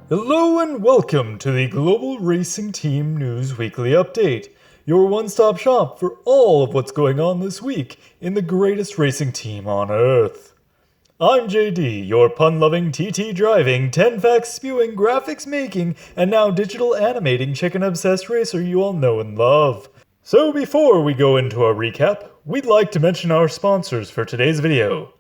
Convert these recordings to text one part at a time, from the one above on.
Hello and welcome to the Global Racing Team News Weekly Update, your one-stop shop for all of what's going on this week in the greatest racing team on Earth. I'm JD, your pun-loving, TT-driving, 10-facts-spewing, graphics-making, and now digital animating chicken-obsessed racer you all know and love. So before we go into our recap, we'd like to mention our sponsors for today's video.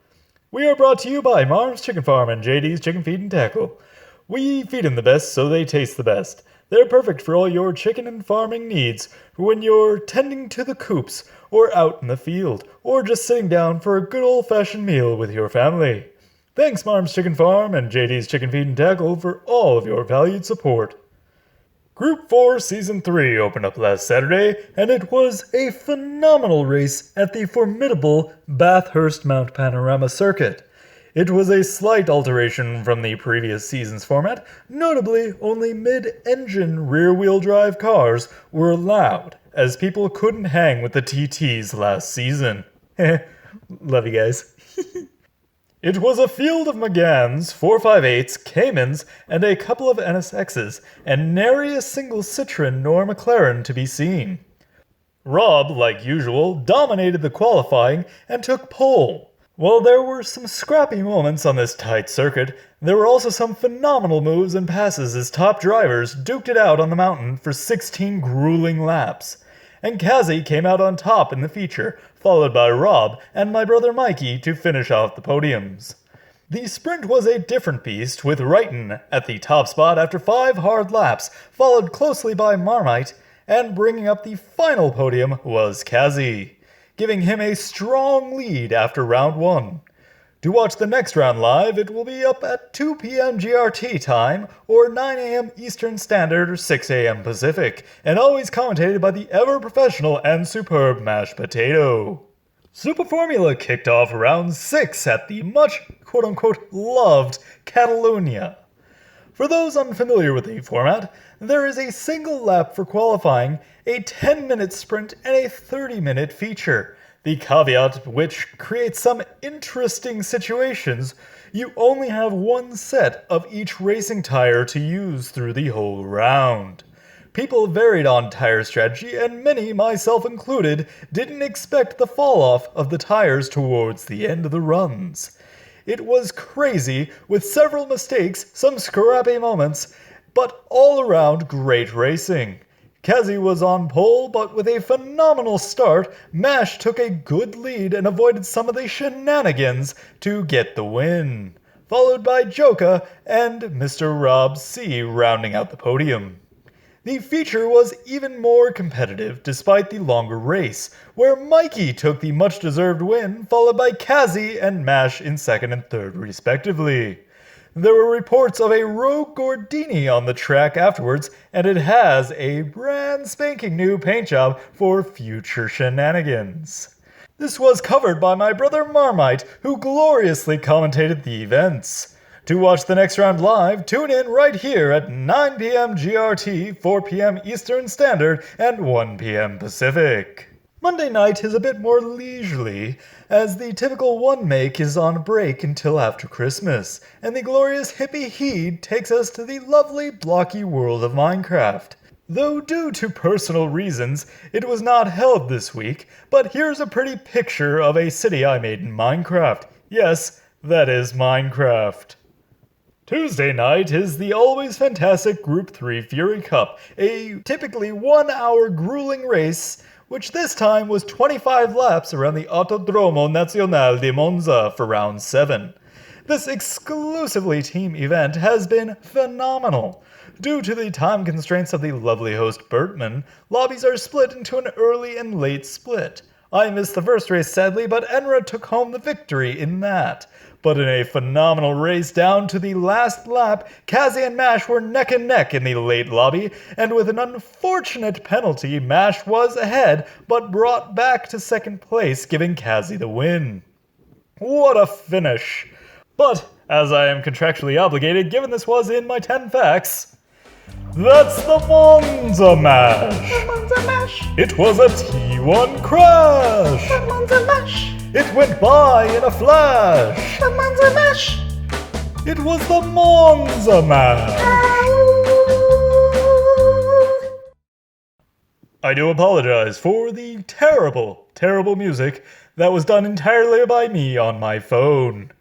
We are brought to you by Marm's Chicken Farm and JD's Chicken Feed and Tackle. We feed them the best so they taste the best. They're perfect for all your chicken and farming needs when you're tending to the coops, or out in the field, or just sitting down for a good old-fashioned meal with your family. Thanks Marm's Chicken Farm and JD's Chicken Feed and Tackle for all of your valued support. Group 4 Season 3 opened up last Saturday, and it was a phenomenal race at the formidable Bathurst Mount Panorama Circuit. It was a slight alteration from the previous season's format. Notably, only mid-engine rear-wheel drive cars were allowed, as people couldn't hang with the TTs last season. Love you guys. It was a field of Megans, 458s, Caymans, and a couple of NSXs, and nary a single Citroen nor McLaren to be seen. Rob, like usual, dominated the qualifying and took pole. While there were some scrappy moments on this tight circuit, there were also some phenomenal moves and passes as top drivers duked it out on the mountain for 16 grueling laps. And Kazi came out on top in the feature, followed by Rob and my brother Mikey to finish off the podiums. The sprint was a different beast, with Wrighton at the top spot after 5 hard laps, followed closely by Marmite, and bringing up the final podium was Kazi, giving him a strong lead after round 1. To watch the next round live, it will be up at 2 p.m. GRT time, or 9 a.m. Eastern Standard or 6 a.m. Pacific, and always commentated by the ever-professional and superb Mashed Potato. Super Formula kicked off round 6 at the much, quote-unquote, loved Catalunya. For those unfamiliar with the format, there is a single lap for qualifying, a 10-minute sprint, and a 30-minute feature. The caveat which creates some interesting situations: you only have one set of each racing tire to use through the whole round. People varied on tire strategy, and many, myself included, didn't expect the fall-off of the tires towards the end of the runs. It was crazy, with several mistakes, some scrappy moments, but all around great racing. Kazi was on pole, but with a phenomenal start, Mash took a good lead and avoided some of the shenanigans to get the win, followed by Joka and Mr. Rob C rounding out the podium. The feature was even more competitive despite the longer race, where Mikey took the much-deserved win, followed by Kazi and Mash in second and third respectively. There were reports of a rogue Gordini on the track afterwards, and it has a brand spanking new paint job for future shenanigans. This was covered by my brother Marmite, who gloriously commentated the events. To watch the next round live, tune in right here at 9 p.m. GRT, 4 p.m. Eastern Standard, and 1 p.m. Pacific. Monday night is a bit more leisurely, as the typical one make is on break until after Christmas, and the glorious hippie Heed takes us to the lovely blocky world of Minecraft. Though due to personal reasons, it was not held this week, but here's a pretty picture of a city I made in Minecraft. Yes, that is Minecraft. Tuesday night is the always fantastic Group 3 Fury Cup, a typically 1-hour grueling race, which this time was 25 laps around the Autodromo Nazionale di Monza for round 7. This exclusively team event has been phenomenal. Due to the time constraints of the lovely host Bertman, lobbies are split into an early and late split. I missed the first race sadly, but Enra took home the victory in that. But in a phenomenal race down to the last lap, Kazi and Mash were neck and neck in the late lobby, and with an unfortunate penalty, Mash was ahead, but brought back to second place, giving Kazi the win. What a finish! But, as I am contractually obligated, given this was in my 10 facts, that's the Monza Mash! The Monza Mash! It was a T1 crash! The Monza Mash! It went by in a flash! The Monza Mash! It was the Monza Mash! I do apologize for the terrible, terrible music that was done entirely by me on my phone.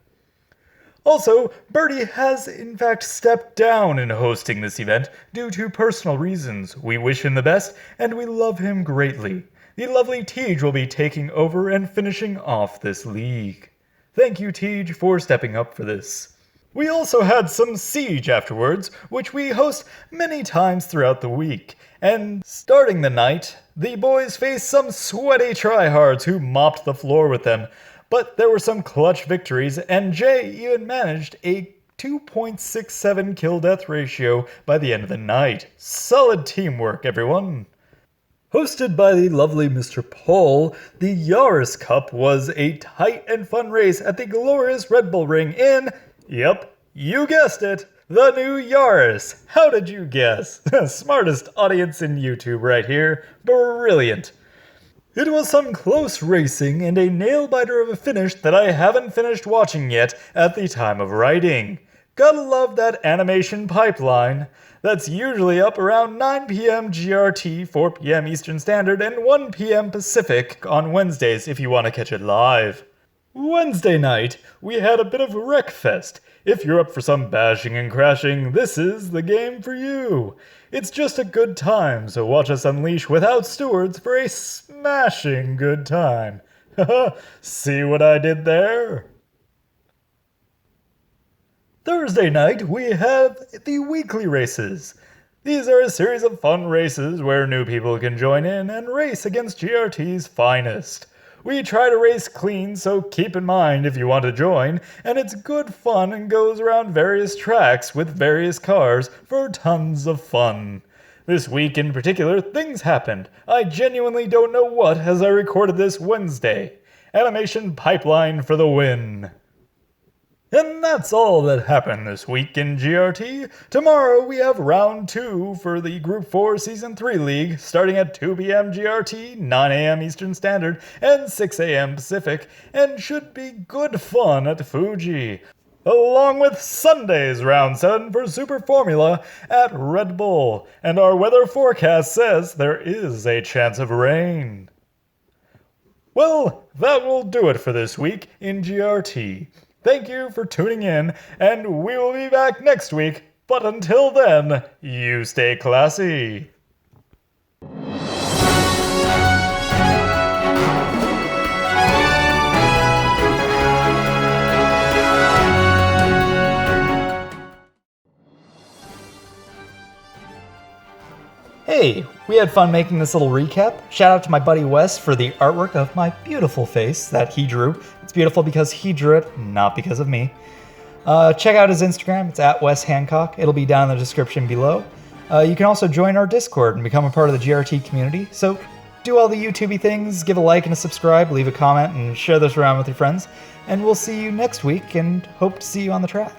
Also, Birdie has in fact stepped down in hosting this event due to personal reasons. We wish him the best, and we love him greatly. The lovely Tej will be taking over and finishing off this league. Thank you, Tej, for stepping up for this. We also had some Siege afterwards, which we host many times throughout the week. And starting the night, the boys faced some sweaty tryhards who mopped the floor with them. But there were some clutch victories, and Jay even managed a 2.67 kill-death ratio by the end of the night. Solid teamwork, everyone. Hosted by the lovely Mr. Paul, the Yaris Cup was a tight and fun race at the glorious Red Bull Ring in, yep, you guessed it, the new Yaris. How did you guess? Smartest audience in YouTube right here. Brilliant. It was some close racing and a nail-biter of a finish that I haven't finished watching yet at the time of writing. Gotta love that animation pipeline. That's usually up around 9 p.m. GRT, 4 p.m. Eastern Standard, and 1 p.m. Pacific on Wednesdays if you want to catch it live. Wednesday night, we had a bit of Wreckfest. If you're up for some bashing and crashing, this is the game for you. It's just a good time, so watch us unleash without stewards for a smashing good time. See what I did there? Thursday night, we have the weekly races. These are a series of fun races where new people can join in and race against GRT's finest. We try to race clean, so keep in mind if you want to join, and it's good fun and goes around various tracks with various cars for tons of fun. This week in particular, things happened. I genuinely don't know what as I recorded this Wednesday. Animation pipeline for the win. And that's all that happened this week in GRT. Tomorrow we have round 2 for the Group 4 Season 3 League, starting at 2 p.m. GRT, 9 a.m. Eastern Standard, and 6 a.m. Pacific, and should be good fun at Fuji. Along with Sunday's round 7 for Super Formula at Red Bull, and our weather forecast says there is a chance of rain. Well, that will do it for this week in GRT. Thank you for tuning in, and we will be back next week. But until then, you stay classy. Hey, we had fun making this little recap. Shout out to my buddy Wes for the artwork of my beautiful face that he drew. It's beautiful because he drew it, not because of me. Check out his Instagram. It's at Wes Hancock. It'll be down in the description below. You can also join our Discord and become a part of the GRT community. So do all the YouTubey things, give a like and a subscribe, leave a comment, and share this around with your friends. And we'll see you next week and hope to see you on the track.